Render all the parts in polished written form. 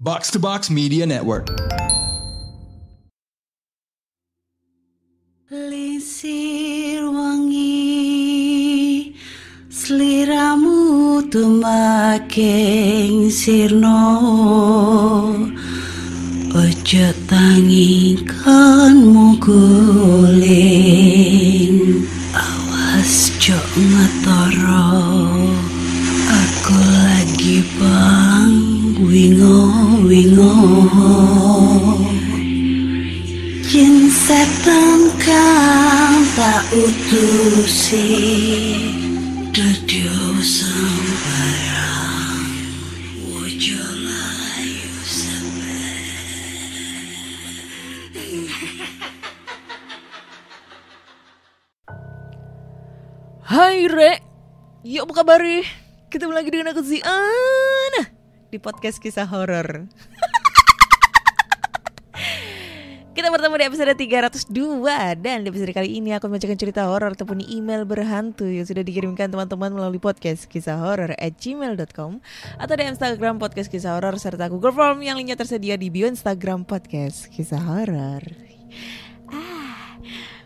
Box to Box Media Network. Lisir wangi sliramu tumaking sirno ojo tangikanmu guling awas jo ngetoro aku lagi bang wingo yen setan kang tak utusi dadya sembarang ojo layu Hai Re, yuk apa kabar? Ketemu lagi dengan aku Zian di podcast kisah horor. Kita bertemu di episode 302 dan di episode kali ini aku membacakan cerita horor ataupun email berhantu yang sudah dikirimkan teman-teman melalui podcast kisah horor@gmail.com atau di Instagram podcast kisah horor serta Google Form yang linknya tersedia di bio Instagram podcast kisah horor.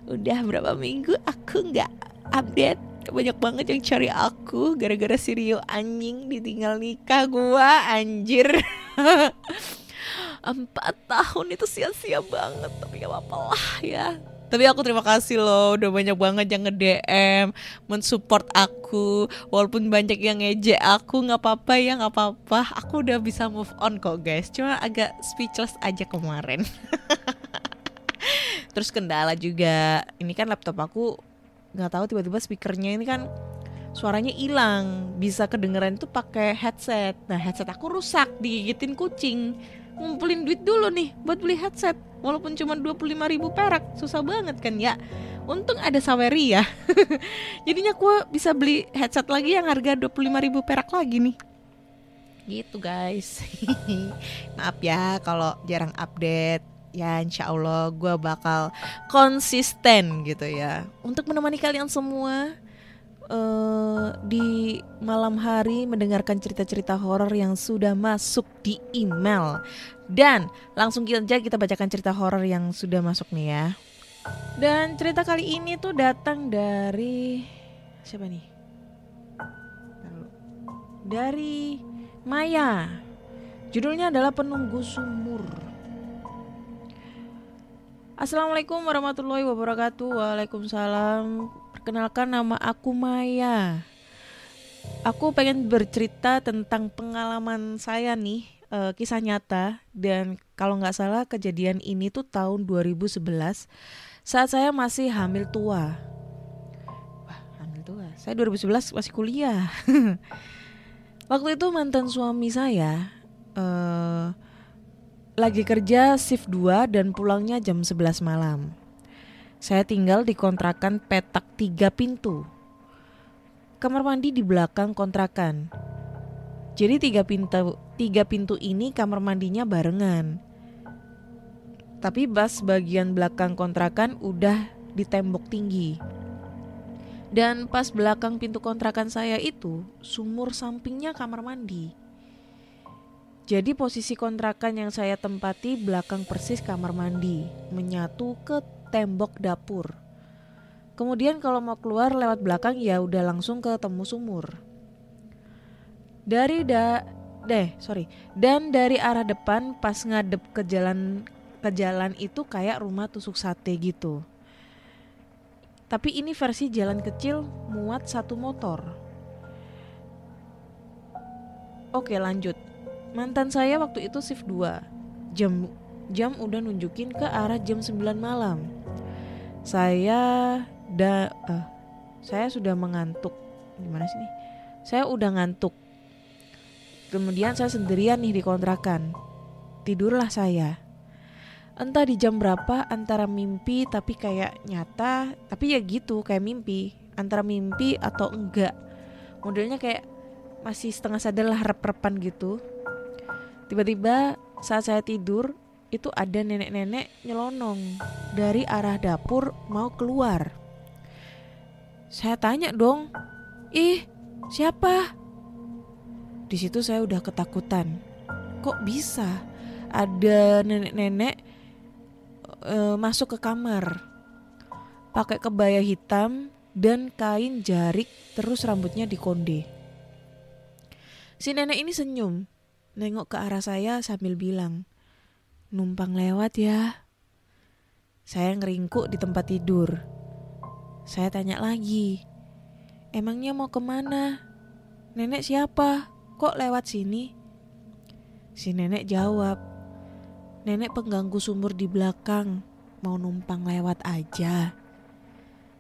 Udah berapa minggu aku nggak update. Banyak banget yang cari aku gara-gara si Rio anjing ditinggal nikah gua anjir. 4 tahun itu sia-sia banget, tapi gak apa-apa lah ya. Tapi aku terima kasih loh, udah banyak banget yang nge-DM mensupport aku. Walaupun banyak yang ngejek aku, gak apa-apa ya, gak apa-apa. Aku udah bisa move on kok guys, cuma agak speechless aja kemarin. Terus kendala juga, ini kan laptop aku gak tahu tiba-tiba speakernya ini kan suaranya hilang, bisa kedengeran itu pakai headset. Nah headset aku rusak, digigitin kucing. Ngumpulin duit dulu nih buat beli headset, walaupun cuma 25.000 perak, susah banget kan ya. Untung ada Saweria. Jadinya aku bisa beli headset lagi yang harga 25.000 perak lagi nih. Gitu guys. Maaf ya kalau jarang update. Ya insya Allah gue bakal konsisten gitu ya untuk menemani kalian semua di malam hari mendengarkan cerita-cerita horor yang sudah masuk di email. Dan langsung kita bacakan cerita horor yang sudah masuk nih ya. Dan cerita kali ini tuh datang dari siapa nih? Dari Maya. Judulnya adalah Penunggu Sumur. Assalamualaikum warahmatullahi wabarakatuh. Waalaikumsalam. Perkenalkan, nama aku Maya. Aku pengen bercerita tentang pengalaman saya nih, kisah nyata. Dan kalau gak salah kejadian ini tuh tahun 2011 saat saya masih hamil tua. Wah, hamil tua. Saya 2011 masih kuliah. Waktu itu mantan suami saya lagi kerja shift 2 dan pulangnya jam 11 malam. Saya tinggal di kontrakan petak 3 pintu. Kamar mandi di belakang kontrakan. Jadi 3 pintu ini kamar mandinya barengan. Tapi pas bagian belakang kontrakan udah di tembok tinggi. Dan pas belakang pintu kontrakan saya itu sumur sampingnya kamar mandi. Jadi posisi kontrakan yang saya tempati belakang persis kamar mandi, menyatu ke tembok dapur. Kemudian kalau mau keluar lewat belakang ya udah langsung ketemu sumur. Dan dari arah depan pas ngadep ke jalan itu kayak rumah tusuk sate gitu. Tapi ini versi jalan kecil muat 1 motor. Oke, lanjut. Mantan saya waktu itu shift 2. Jam udah nunjukin ke arah jam 9 malam. Saya sudah mengantuk. Gimana sih nih? Saya udah ngantuk. Kemudian saya sendirian nih di kontrakan. Tidurlah saya. Entah di jam berapa, antara mimpi tapi kayak nyata, tapi ya gitu kayak mimpi. Antara mimpi atau enggak. Modelnya kayak masih setengah sadar lah, rep-repan gitu. Tiba-tiba saat saya tidur, itu ada nenek-nenek nyelonong dari arah dapur mau keluar. Saya tanya dong, "Ih, siapa?" Di situ saya udah ketakutan. kok bisa ada nenek-nenek masuk ke kamar pakai kebaya hitam dan kain jarik, terus rambutnya dikonde. Si nenek ini senyum, nengok ke arah saya sambil bilang, "Numpang lewat ya." Saya ngeringkuk di tempat tidur. Saya tanya lagi, "Emangnya mau kemana? Nenek siapa? Kok lewat sini?" Si nenek jawab, "Nenek pengganggu sumur di belakang, mau numpang lewat aja."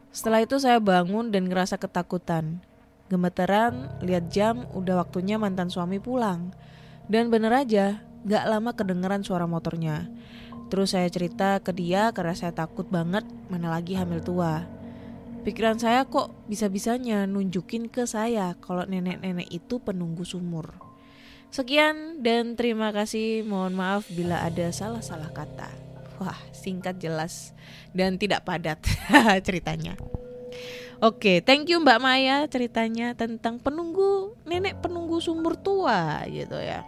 Setelah itu saya bangun dan ngerasa ketakutan. Gemeteran, lihat jam, udah waktunya mantan suami pulang. Dan bener aja, gak lama kedengeran suara motornya. Terus saya cerita ke dia karena saya takut banget, mana lagi hamil tua. Pikiran saya kok bisa-bisanya nunjukin ke saya kalau nenek-nenek itu penunggu sumur. Sekian dan terima kasih, mohon maaf bila ada salah-salah kata. Wah, singkat, jelas, dan tidak padat ceritanya. Oke, thank you Mbak Maya ceritanya tentang nenek penunggu sumur tua gitu ya.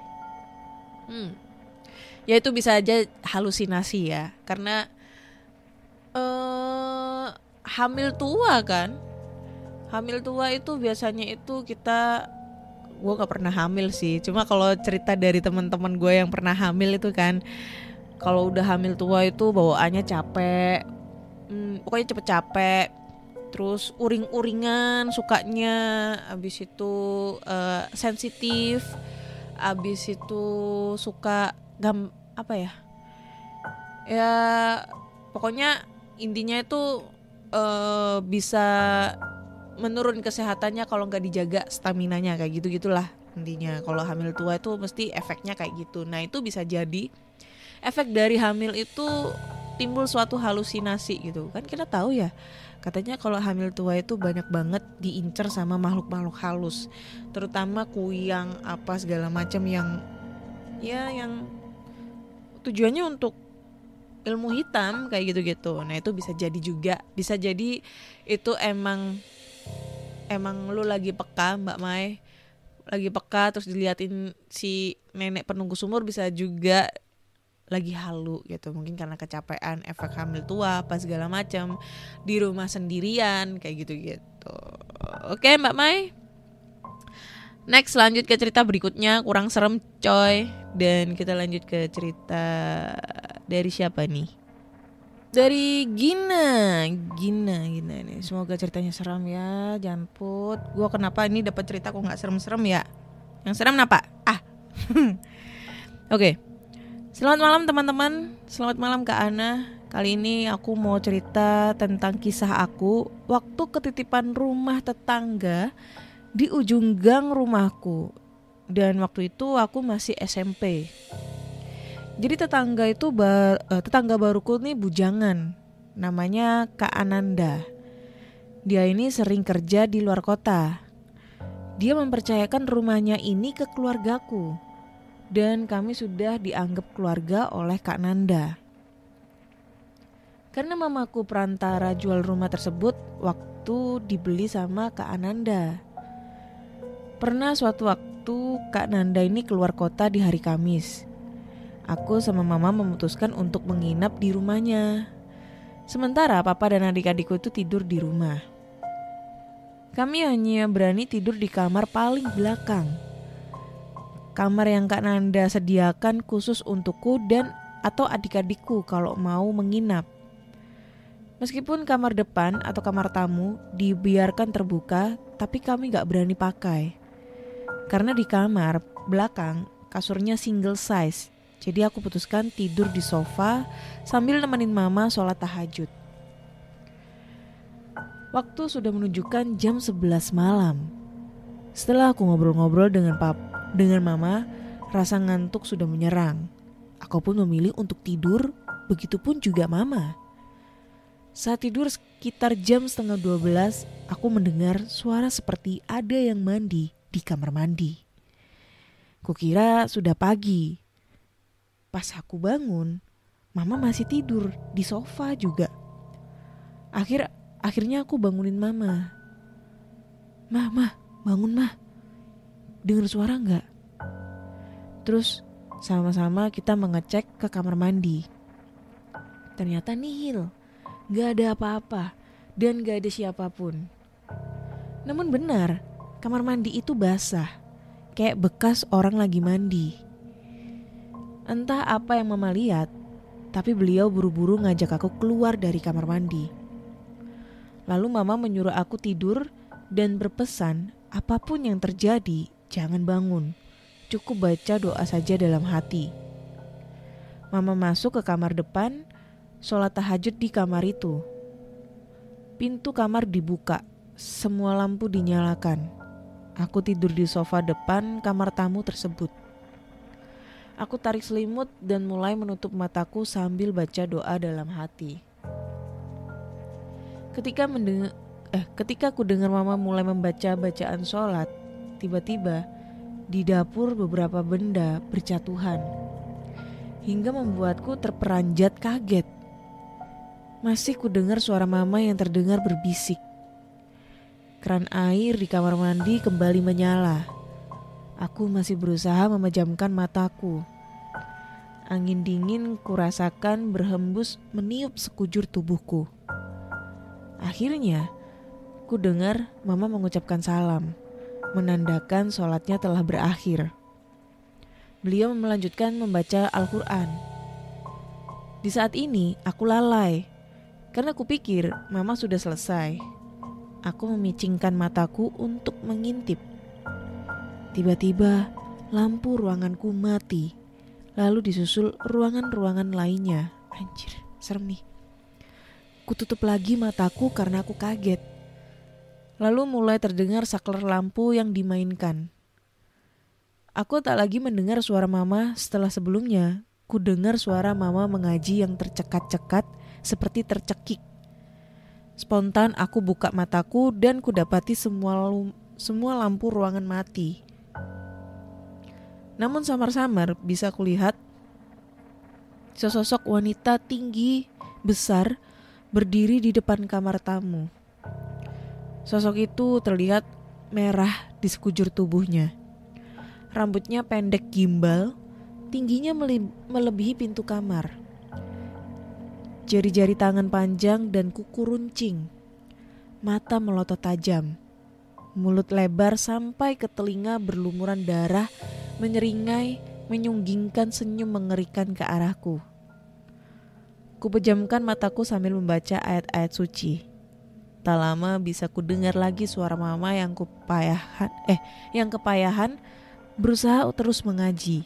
Ya itu bisa aja halusinasi ya, karena hamil tua kan. Hamil tua itu biasanya itu gue gak pernah hamil sih, cuma kalau cerita dari teman-teman gue yang pernah hamil itu kan, kalau udah hamil tua itu bawaannya capek, pokoknya cepet capek, terus uring-uringan sukanya, abis itu sensitif, abis itu suka ya pokoknya intinya itu bisa menurun kesehatannya kalau nggak dijaga staminanya, kayak gitulah intinya. Kalau hamil tua itu mesti efeknya kayak gitu. Nah itu bisa jadi efek dari hamil itu timbul suatu halusinasi gitu kan. Kita tahu ya, katanya kalau hamil tua itu banyak banget diincer sama makhluk-makhluk halus, terutama kuyang apa segala macam yang tujuannya untuk ilmu hitam kayak gitu-gitu. Nah itu bisa jadi itu emang lu lagi peka Mbak Mai, lagi peka terus diliatin si nenek penunggu sumur, bisa juga lagi halu gitu, mungkin karena kecapean, efek hamil tua apa segala macam, di rumah sendirian kayak gitu. Oke Mbak Mai, next lanjut ke cerita berikutnya, kurang serem coy. Dan kita lanjut ke cerita dari siapa nih? Dari Gina nih. Semoga ceritanya seram ya, jangan put. Gua kenapa ini dapat cerita kok nggak serem-serem ya? Yang serem apa? Oke. Selamat malam teman-teman, selamat malam Kak Ana. Kali ini aku mau cerita tentang kisah aku waktu ketitipan rumah tetangga di ujung gang rumahku. Dan waktu itu aku masih SMP. Jadi tetangga baruku nih bujangan, namanya Kak Ananda. Dia ini sering kerja di luar kota. Dia mempercayakan rumahnya ini ke keluargaku. Dan kami sudah dianggap keluarga oleh Kak Nanda. Karena mamaku perantara jual rumah tersebut waktu dibeli sama Kak Ananda. Pernah suatu waktu Kak Nanda ini keluar kota di hari Kamis. Aku sama mama memutuskan untuk menginap di rumahnya. Sementara papa dan adik-adikku itu tidur di rumah. Kami hanya berani tidur di kamar paling belakang. Kamar yang Kak Nanda sediakan khusus untukku dan atau adik-adikku kalau mau menginap. Meskipun kamar depan atau kamar tamu dibiarkan terbuka, tapi kami gak berani pakai. Karena di kamar belakang kasurnya single size, jadi aku putuskan tidur di sofa sambil nemenin mama sholat tahajud. Waktu sudah menunjukkan jam 11 malam. Setelah aku ngobrol-ngobrol dengan mama, rasa ngantuk sudah menyerang. Aku pun memilih untuk tidur, begitupun juga mama. Saat tidur sekitar jam 11:30, aku mendengar suara seperti ada yang mandi di kamar mandi. Kukira sudah pagi. Pas aku bangun, mama masih tidur di sofa juga. Akhirnya aku bangunin mama. Mah, bangun mah. Dengar suara enggak? Terus Sama-sama kita mengecek ke kamar mandi. Ternyata nihil, gak ada apa-apa dan gak ada siapapun. Namun benar, kamar mandi itu basah, kayak bekas orang lagi mandi. Entah apa yang Mama lihat, tapi beliau buru-buru ngajak aku keluar dari kamar mandi. Lalu Mama menyuruh aku tidur dan berpesan apapun yang terjadi jangan bangun. Cukup baca doa saja dalam hati. Mama masuk ke kamar depan, sholat tahajud di kamar itu. Pintu kamar dibuka, semua lampu dinyalakan. Aku tidur di sofa depan kamar tamu tersebut. Aku tarik selimut dan mulai menutup mataku sambil baca doa dalam hati. Ketika aku dengar Mama mulai membaca bacaan sholat, tiba-tiba di dapur beberapa benda berjatuhan, hingga membuatku terperanjat kaget. Masih ku dengar suara Mama yang terdengar berbisik. Keran air di kamar mandi kembali menyala. Aku masih berusaha memejamkan mataku. Angin dingin kurasakan berhembus meniup sekujur tubuhku. Akhirnya, ku dengar Mama mengucapkan salam, menandakan sholatnya telah berakhir. Beliau melanjutkan membaca Al-Quran. Di saat ini aku lalai, karena kupikir Mama sudah selesai. Aku memicingkan mataku untuk mengintip. Tiba-tiba lampu ruanganku mati, lalu disusul ruangan-ruangan lainnya. Anjir, serem nih. Kututup lagi mataku karena aku kaget. Lalu mulai terdengar saklar lampu yang dimainkan. Aku tak lagi mendengar suara Mama setelah sebelumnya ku dengar suara Mama mengaji yang tercekat-cekat seperti tercekik. Spontan aku buka mataku dan ku dapati semua lampu ruangan mati. Namun samar-samar bisa kulihat sesosok wanita tinggi, besar, berdiri di depan kamar tamu. Sosok itu terlihat merah di sekujur tubuhnya. Rambutnya pendek gimbal, tingginya melebihi pintu kamar. Jari-jari tangan panjang dan kuku runcing. Mata melotot tajam. Mulut lebar sampai ke telinga berlumuran darah, menyeringai, menyunggingkan senyum mengerikan ke arahku. Kupejamkan mataku sambil membaca ayat-ayat suci. Tak lama bisa kudengar lagi suara Mama yang kepayahan berusaha terus mengaji.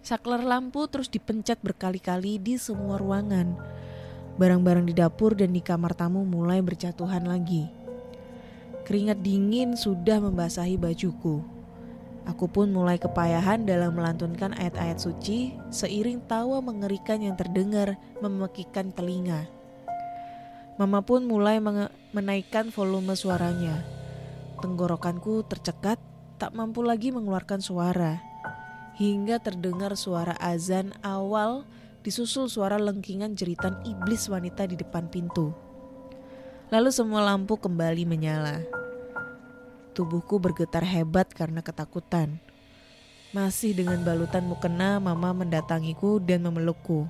Saklar lampu terus dipencet berkali-kali di semua ruangan. Barang-barang di dapur dan di kamar tamu mulai berjatuhan lagi. Keringat dingin sudah membasahi bajuku. Aku pun mulai kepayahan dalam melantunkan ayat-ayat suci seiring tawa mengerikan yang terdengar memekikkan telinga. Mama pun mulai menaikkan volume suaranya. Tenggorokanku tercekat, tak mampu lagi mengeluarkan suara. Hingga terdengar suara azan awal disusul suara lengkingan jeritan iblis wanita di depan pintu. Lalu semua lampu kembali menyala. Tubuhku bergetar hebat karena ketakutan. Masih dengan balutan mukena, Mama mendatangiku dan memelukku.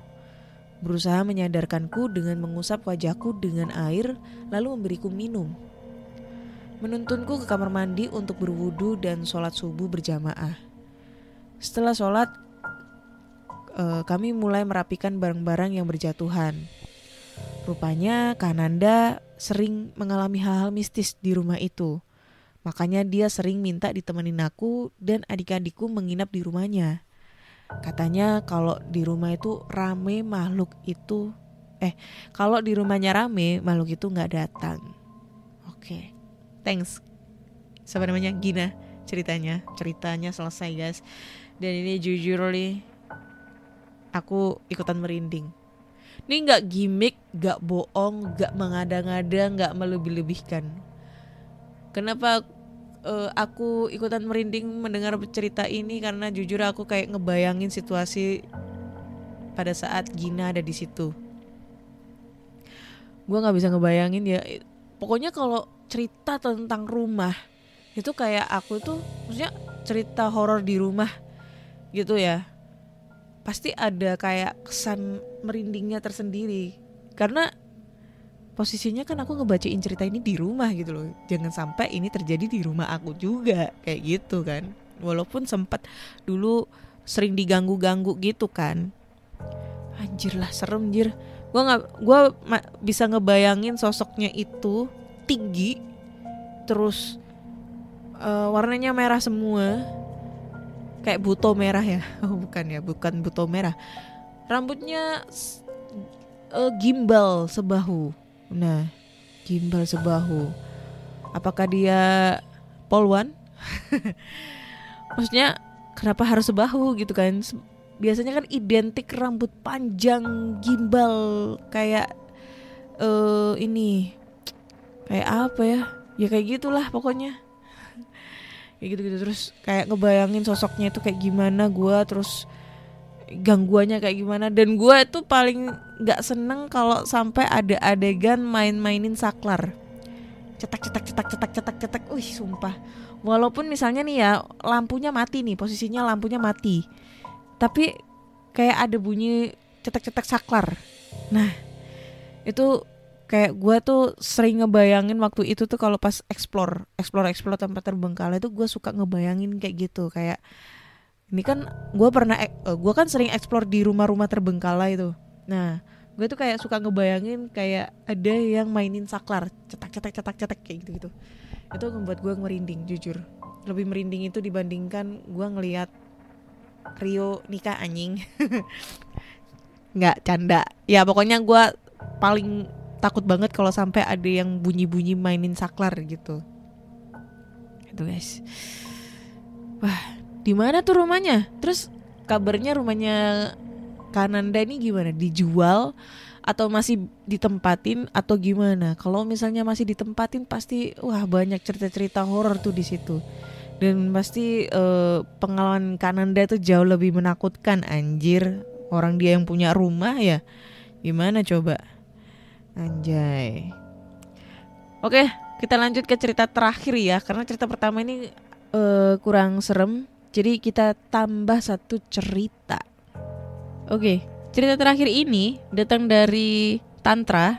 Berusaha menyadarkanku dengan mengusap wajahku dengan air, lalu memberiku minum. Menuntunku ke kamar mandi untuk berwudu dan sholat subuh berjamaah. Setelah sholat, kami mulai merapikan barang-barang yang berjatuhan. Rupanya Kananda sering mengalami hal-hal mistis di rumah itu. Makanya dia sering minta ditemenin aku dan adik-adikku menginap di rumahnya. Katanya kalau di rumah itu rame kalau di rumahnya rame makhluk itu nggak datang. Oke, thanks. Siapa namanya? Gina ceritanya selesai guys. Dan ini jujur nih, aku ikutan merinding. Ini nggak gimmick, nggak bohong, nggak mengada-ngada, nggak melebih-lebihkan. Kenapa aku ikutan merinding mendengar cerita ini? Karena jujur aku kayak ngebayangin situasi pada saat Gina ada di situ. Gue nggak bisa ngebayangin ya. Pokoknya kalau cerita tentang rumah itu kayak aku tuh, maksudnya cerita horor di rumah gitu ya, pasti ada kayak kesan merindingnya tersendiri. Karena posisinya kan aku ngebacain cerita ini di rumah gitu loh. Jangan sampai ini terjadi di rumah aku juga, kayak gitu kan. Walaupun sempat dulu sering diganggu-ganggu gitu kan. Anjir lah, serem anjir. Gua bisa ngebayangin sosoknya itu tinggi, terus warnanya merah semua, kayak buto merah ya. Bukan buto merah. Rambutnya gimbal sebahu. Nah, gimbal sebahu. Apakah dia polwan? Maksudnya kenapa harus sebahu gitu kan? Biasanya kan identik rambut panjang gimbal kayak ini kayak apa ya? Ya kayak gitulah pokoknya. Kayak gitu-gitu, terus kayak ngebayangin sosoknya itu kayak gimana gua, terus gangguannya kayak gimana. Dan gue tuh paling gak seneng kalau sampai ada adegan main-mainin saklar, cetak. Wih sumpah. Walaupun misalnya nih ya lampunya mati nih, posisinya lampunya mati, tapi kayak ada bunyi cetak saklar. Nah itu kayak gue tuh sering ngebayangin waktu itu tuh kalau pas explore tempat terbengkalai itu gue suka ngebayangin kayak gitu. Kayak ini kan gue kan sering explore di rumah-rumah terbengkalai itu. Nah, gue tuh kayak suka ngebayangin kayak ada yang mainin saklar, cetak kayak gitu. Itu membuat gue merinding jujur. Lebih merinding itu dibandingkan gue ngelihat Rio nikah anjing. Nggak canda. Ya pokoknya gue paling takut banget kalau sampai ada yang bunyi-bunyi mainin saklar gitu. Itu guys. Wah. Di mana tuh rumahnya? Terus kabarnya rumahnya Kananda ini gimana? Dijual atau masih ditempatin atau gimana? Kalau misalnya masih ditempatin pasti banyak cerita-cerita horor tuh di situ. Dan pasti pengalaman Kananda tuh jauh lebih menakutkan anjir. Orang dia yang punya rumah ya. Gimana coba? Anjay. Oke, kita lanjut ke cerita terakhir ya, karena cerita pertama ini kurang serem. Jadi kita tambah satu cerita. Oke, cerita terakhir ini datang dari Tantra.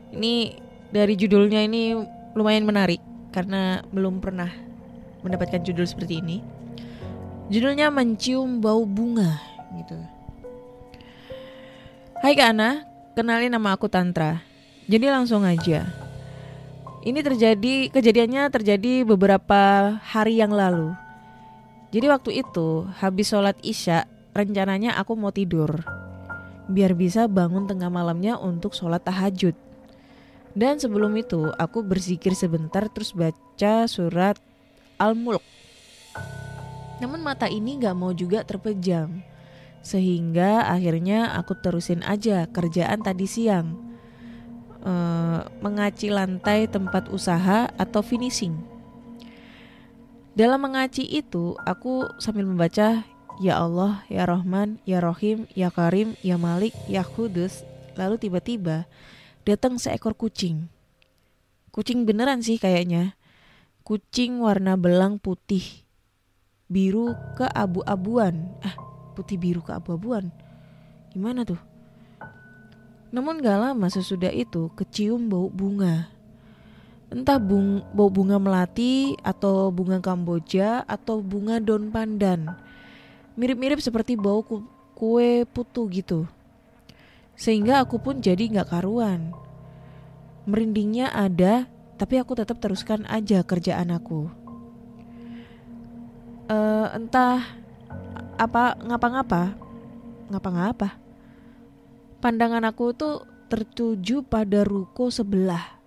Ini dari judulnya ini lumayan menarik karena belum pernah mendapatkan judul seperti ini. Judulnya Mencium Bau Bunga gitu. Hai Kak Ana, kenalin nama aku Tantra. Jadi langsung aja. Kejadiannya terjadi beberapa hari yang lalu. Jadi waktu itu habis sholat isya, rencananya aku mau tidur biar bisa bangun tengah malamnya untuk sholat tahajud. Dan sebelum itu aku berzikir sebentar terus baca surat Al-Mulk. Namun mata ini gak mau juga terpejam, sehingga akhirnya aku terusin aja kerjaan tadi siang, mengaci lantai tempat usaha atau finishing. Dalam mengaci itu, aku sambil membaca, Ya Allah, Ya Rahman, Ya Rahim, Ya Karim, Ya Malik, Ya Kudus. Lalu tiba-tiba datang seekor kucing. Kucing beneran sih kayaknya. Kucing warna belang putih biru keabu-abuan. Putih biru keabu-abuan. Gimana tuh? Namun gak lama sesudah itu kecium bau bunga. Entah bau bunga melati atau bunga Kamboja atau bunga daun pandan. Mirip-mirip seperti bau kue putu gitu. Sehingga aku pun jadi gak karuan. Merindingnya ada, tapi aku tetap teruskan aja kerjaan aku. Entah ngapa-ngapa. Pandangan aku tuh tertuju pada ruko sebelah.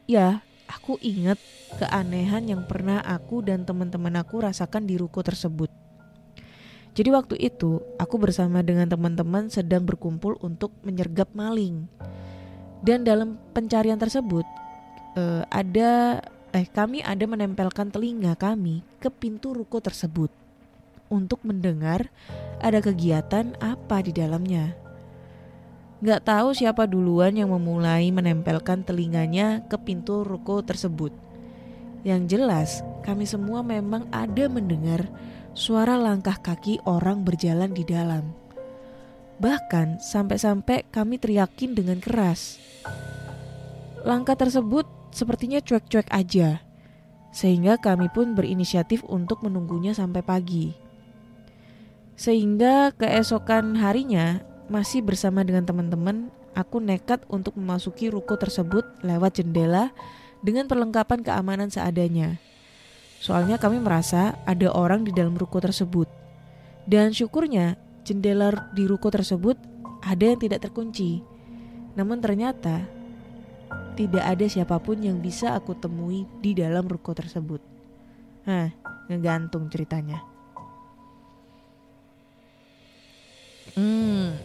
Ya, aku ingat keanehan yang pernah aku dan teman-teman aku rasakan di ruko tersebut. Jadi waktu itu aku bersama dengan teman-teman sedang berkumpul untuk menyergap maling. Dan dalam pencarian tersebut kami ada menempelkan telinga kami ke pintu ruko tersebut untuk mendengar ada kegiatan apa di dalamnya. Gak tahu siapa duluan yang memulai menempelkan telinganya ke pintu ruko tersebut. Yang jelas kami semua memang ada mendengar suara langkah kaki orang berjalan di dalam. Bahkan sampai-sampai kami teriakin dengan keras. Langkah tersebut sepertinya cuek-cuek aja, sehingga kami pun berinisiatif untuk menunggunya sampai pagi. Sehingga keesokan harinya, masih bersama dengan teman-teman, aku nekat untuk memasuki ruko tersebut lewat jendela dengan perlengkapan keamanan seadanya. Soalnya kami merasa ada orang di dalam ruko tersebut. Dan syukurnya jendela di ruko tersebut ada yang tidak terkunci. Namun ternyata tidak ada siapapun yang bisa aku temui di dalam ruko tersebut. Ngegantung ceritanya.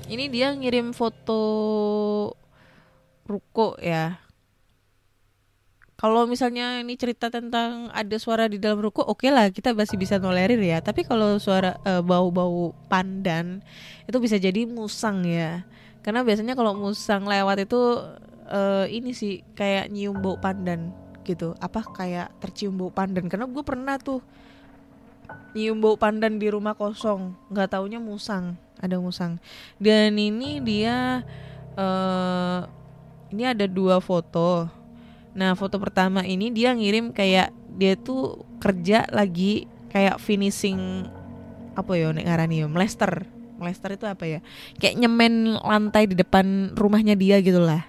Ini dia ngirim foto ruko ya. Kalau misalnya ini cerita tentang ada suara di dalam ruko, oke lah, kita masih bisa tolerir ya. Tapi kalau suara bau-bau pandan, itu bisa jadi musang ya. Karena biasanya kalau musang lewat itu ini sih kayak nyium bau pandan gitu. Kayak tercium bau pandan. Karena gue pernah tuh nyium bau pandan di rumah kosong, nggak taunya musang, ada musang. Dan ini dia ini ada 2 foto. Nah, foto pertama ini dia ngirim kayak dia tuh kerja lagi kayak finishing nek ngarani mlester. Mlester itu apa ya? Kayak nyemen lantai di depan rumahnya dia gitulah.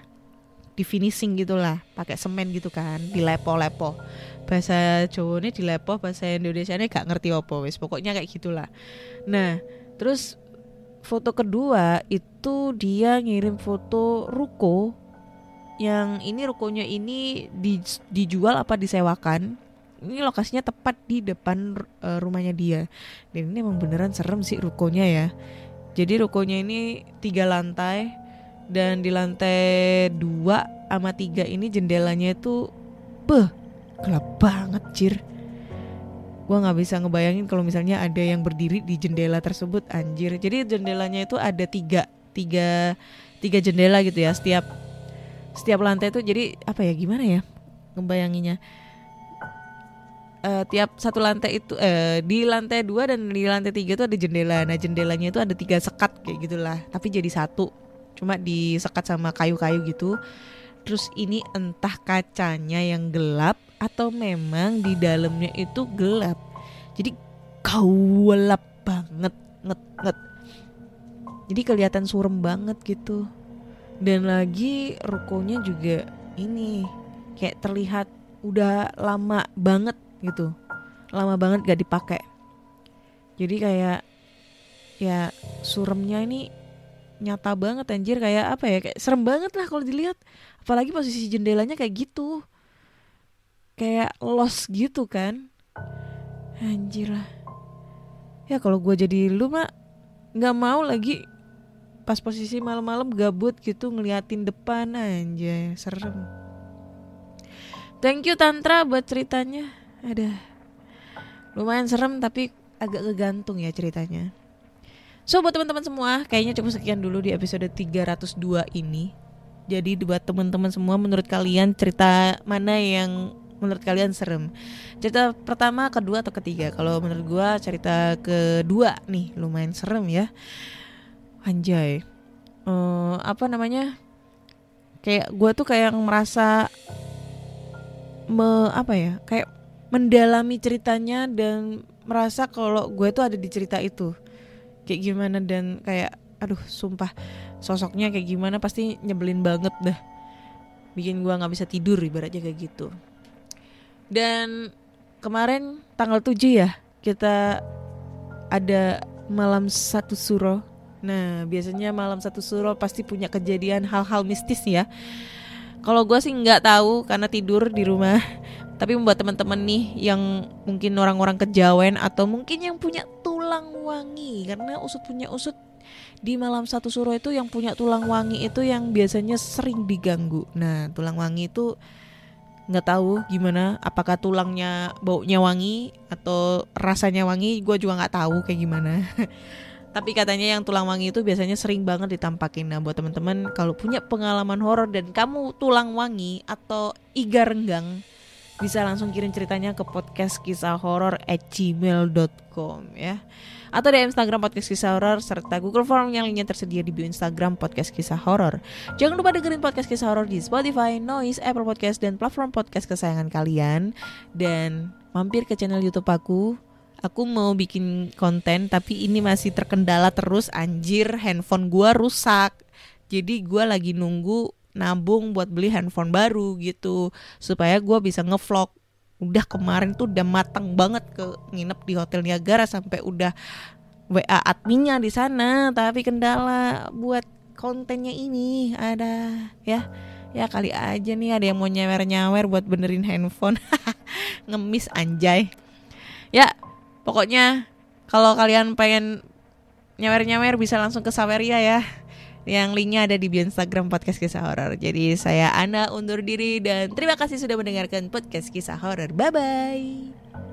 Di finishing gitulah, pakai semen gitu kan, dilepo-lepo. Bahasa Jawane dilepo, bahasa Indonesianya gak ngerti apa wis. Pokoknya kayak gitulah. Nah, terus foto kedua itu dia ngirim foto ruko. Yang ini rukonya ini dijual apa disewakan. Ini lokasinya tepat di depan rumahnya dia. Dan ini emang beneran serem sih rukonya ya. Jadi rukonya ini 3 lantai. Dan di lantai 2 sama 3 ini jendelanya itu gelap banget cir. Gua gak bisa ngebayangin kalau misalnya ada yang berdiri di jendela tersebut, anjir. Jadi jendelanya itu ada 3 jendela gitu ya. Setiap lantai itu jadi gimana ya ngebayanginnya. Tiap satu lantai itu di lantai 2 dan di lantai 3 itu ada jendela. Nah jendelanya itu ada 3 sekat kayak gitulah, tapi jadi satu, cuma disekat sama kayu-kayu gitu. Terus ini entah kacanya yang gelap atau memang di dalamnya itu gelap. Jadi gelap banget, nget. Jadi kelihatan surem banget gitu. Dan lagi rukonya juga ini kayak terlihat udah lama banget gitu. Lama banget gak dipakai. Jadi kayak ya suremnya ini nyata banget anjir, kayak kayak serem banget lah kalau dilihat. Apalagi posisi jendelanya kayak gitu. Kayak los gitu kan. Anjir lah. Ya kalau gue jadi lu mah gak mau lagi pas posisi malam-malam gabut gitu ngeliatin depan, anjay serem. Thank you Tantra buat ceritanya. Lumayan serem tapi agak kegantung ya ceritanya. So buat teman-teman semua, kayaknya cukup sekian dulu di episode 302 ini. Jadi buat teman-teman semua, menurut kalian cerita mana yang menurut kalian serem? Cerita pertama, kedua atau ketiga? Kalau menurut gue cerita kedua nih lumayan serem ya. Anjay, kayak gue tuh kayak merasa kayak mendalami ceritanya dan merasa kalau gue tuh ada di cerita itu kayak gimana, dan kayak sumpah sosoknya kayak gimana pasti nyebelin banget dah, bikin gue nggak bisa tidur ibaratnya kayak gitu. Dan kemarin tanggal 7 ya kita ada malam 1 suro. Nah biasanya malam 1 suro pasti punya kejadian hal-hal mistis ya. Kalau gue sih nggak tahu karena tidur di rumah. Tapi buat teman-teman nih yang mungkin orang-orang kejawen atau mungkin yang punya tulang wangi, karena usut punya usut di malam 1 suro itu yang punya tulang wangi itu yang biasanya sering diganggu. Nah tulang wangi itu nggak tahu gimana, apakah tulangnya baunya wangi atau rasanya wangi, gue juga nggak tahu kayak gimana. Tapi katanya yang tulang wangi itu biasanya sering banget ditampakin. Nah buat teman-teman kalau punya pengalaman horor dan kamu tulang wangi atau iga renggang, bisa langsung kirim ceritanya ke podcastkisahhoror@gmail.com ya. Atau di Instagram Podcast Kisah Horor serta Google Form yang linknya tersedia di bio Instagram Podcast Kisah Horor. Jangan lupa dengerin Podcast Kisah Horor di Spotify, Noise, Apple Podcast, dan platform podcast kesayangan kalian. Dan mampir ke channel YouTube aku. Aku mau bikin konten tapi ini masih terkendala terus, anjir, handphone gua rusak. Jadi gua lagi nunggu nabung buat beli handphone baru gitu supaya gua bisa ngevlog. Udah kemarin tuh udah matang banget ke nginep di Hotel Niagara sampai udah WA adminnya di sana, tapi kendala buat kontennya ini ada ya. Ya kali aja nih ada yang mau nyawer-nyawer buat benerin handphone. Ngemis anjay. Ya, pokoknya kalau kalian pengen nyawer-nyawer bisa langsung ke Saweria ya. Yang linknya ada di bio Instagram Podcast Kisah Horor. Jadi saya Ana undur diri dan terima kasih sudah mendengarkan Podcast Kisah Horor. Bye bye.